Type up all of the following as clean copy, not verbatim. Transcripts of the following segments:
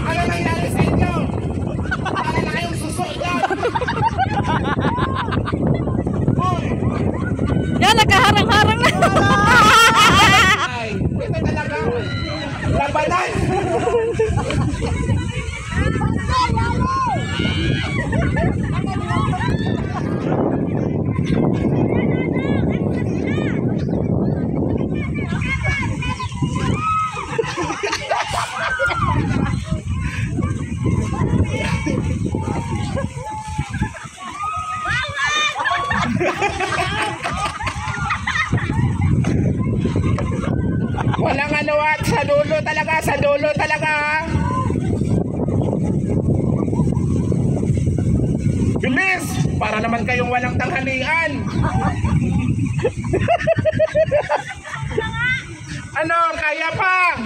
Ano nangyari sa inyo? Para na kayong suso dyan. Yan, nagkaharang-harang na. Ay, ito talaga. Labanan. Walang ano at sa dulo talaga. Bilis! Para naman kayong walang tanghalian. Ano, kaya pa?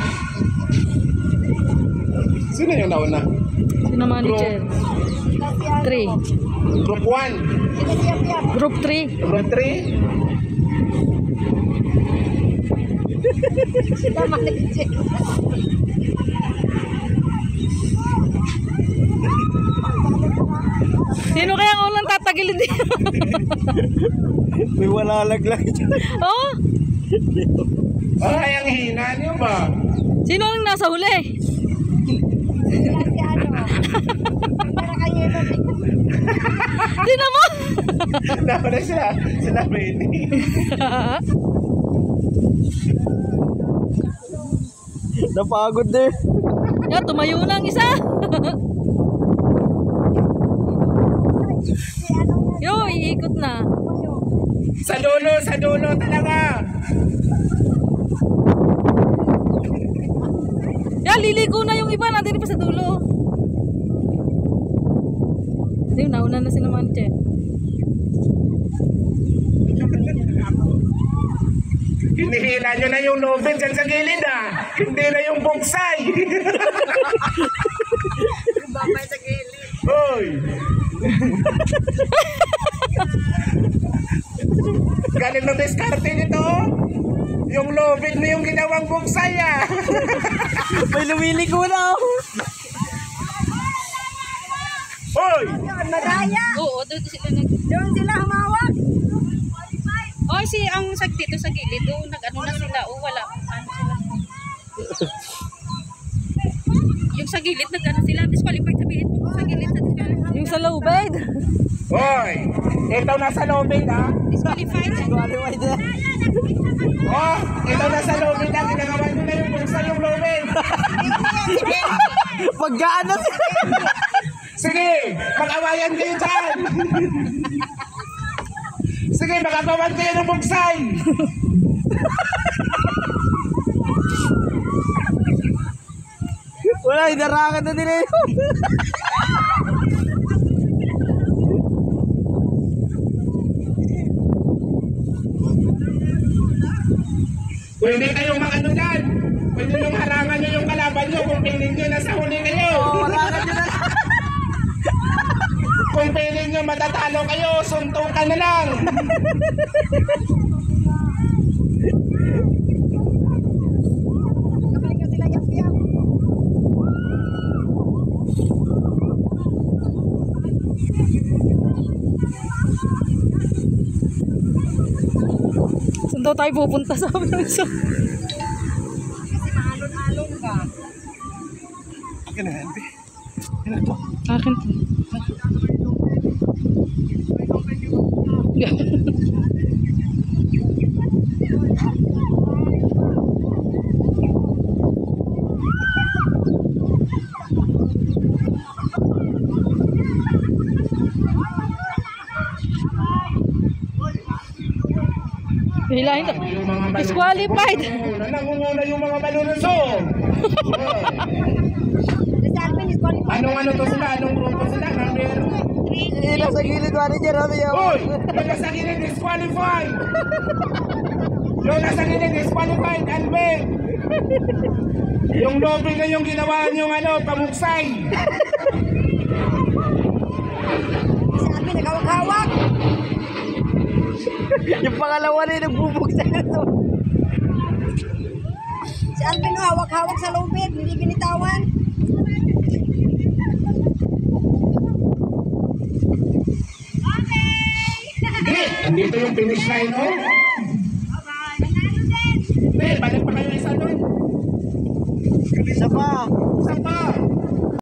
Sino yung nauna? Sino manager? 3. Group 1. Group 3. Group 3. Sino kaya ang ulang tatagilid dito? May wala laglag dyan. Oh? Ay, ang hina niyo ba? Sino ang nasa huli? Sino mo? Nauna siya. Sinabi ini. Napagod din. Yan, tumayo na ang isa. Yo, iikot na. Sa dulo talaga. Yan, liligo na yung iba. Nandito pa sa dulo. Yun, nauna na si naman, Che. Hinihila nyo na yung lobin dyan sa gilid Hindi na yung buksay. Babay sa gilid. Hoy! Galing ng diskarte nito. Yung lobin na yung ginawang buksay May lumiligo na ako. Hoy! Madaya. Oo, doon sila Doon sila humawak. Oh, si ang dito sa gilid, doon nag-ano na sila, wala. Ano sila? Yung sa gilid, nag-ano sila, disqualified sabihin mo sa gilid. Yung sa lobed? Hoy! Ito nasa lobin Disqualified? Qualified na. Oh! Ito nasa lobin ginagawa nyo na yung buksay yung lobin. Pagkaan na sila. Sige! Mag-awayan kayo dyan! Sige, magagawan kayo ng buksay! Wala, hinarangan na nila yun. Pwede kayong mag-ano dyan! Pwede yung harangan nyo yung kalaban nyo kung piling nyo nasa huli kayo! Harangan nyo na. Kung piling nyo matatalo kayo, suntukan na lang! Kapalik sila yap-yap. Saan daw tayo pupunta sa amin? Kasi maalon-alon ka. Akin na yan. Ano to? Akin to. Hilahin to. Disqualified. Nangunguna yung mga malulusog. Kasi Alvin is qualified. Anong to sila? Anong grupo sila? Number? Nasa gilid manager. Ano yan? Uy! Yung nasa gilid disqualified! Yung nasa gilid disqualified, Alvin! Yung lobby na yung ginawa yung pamuksay! Si Alvin nagawag-hawak. Yung pangalawa na yung nagbubuksan ito. Si Alvin oh, hawak-hawak sa lubid, hindi binitawan. Hindi, andito yung finish line, oh. Hindi, balik pa kayo isa doon. Isa pa. Isa pa.